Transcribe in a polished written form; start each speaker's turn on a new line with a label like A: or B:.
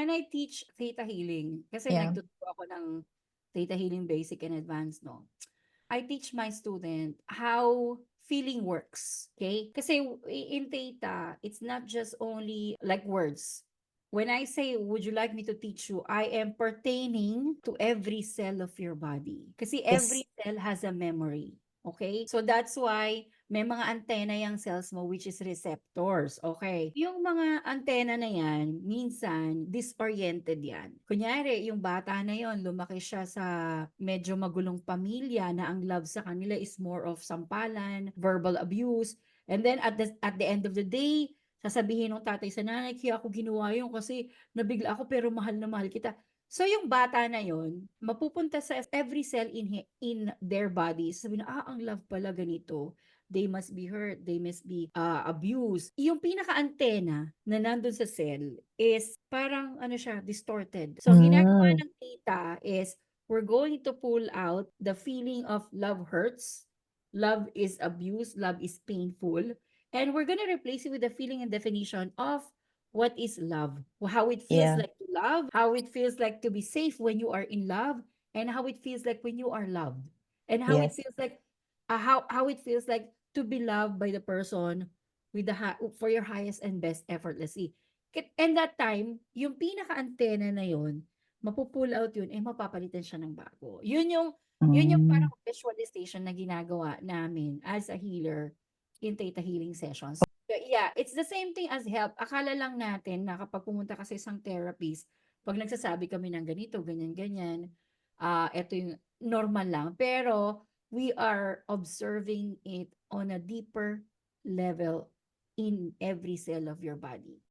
A: when I teach Theta Healing, kasi
B: Yeah.
A: nagtuturo ako ng Theta Healing Basic and Advanced, no? I teach my student how feeling works, okay? Kasi in Theta, it's not just only like words. When I say, would you like me to teach you, I am pertaining to every cell of your body. Kasi
B: Yes.
A: every cell has a memory. Okay? So that's why may mga antenna yung cells mo which is receptors. Okay? Yung mga antenna na yan, minsan disoriented yan. Kunyari, yung bata na yon lumaki siya sa medyo magulong pamilya na ang love sa kanila is more of sampalan, verbal abuse, and then at the end of the day, sasabihin ng tatay sa nanay, kaya ako ginawa yun kasi nabigla ako pero mahal na mahal kita. So yung bata na yon, mapupunta sa every cell in their body. Sabi na, ang love pala ganito. They must be hurt, they must be abused. Yung pinaka-antena na nandun sa cell is parang ano siya, distorted. So ginagawa
B: Mm.
A: ng tita is we're going to pull out the feeling of love hurts, love is abuse, love is painful, and we're gonna replace it with the feeling and definition of what is love, how it feels
B: Yeah.
A: like to love, how it feels like to be safe when you are in love, and how it feels like when you are loved, and how it
B: Yes.
A: feels like how it feels like to be loved by the person with for your highest and best effortlessly. And that time, yung pinaka-antena na yun, mapupull out yun, mapapalitan siya ng bago. Yun yung
B: Mm.
A: parang visualization na ginagawa namin as a healer in Theta Healing sessions. Yeah, it's the same thing as help. Akala lang natin na kapag pumunta ka sa isang therapist, pag nagsasabi kami ng ganito, ganyan, ganyan, eto yung normal lang. Pero we are observing it on a deeper level in every cell of your body.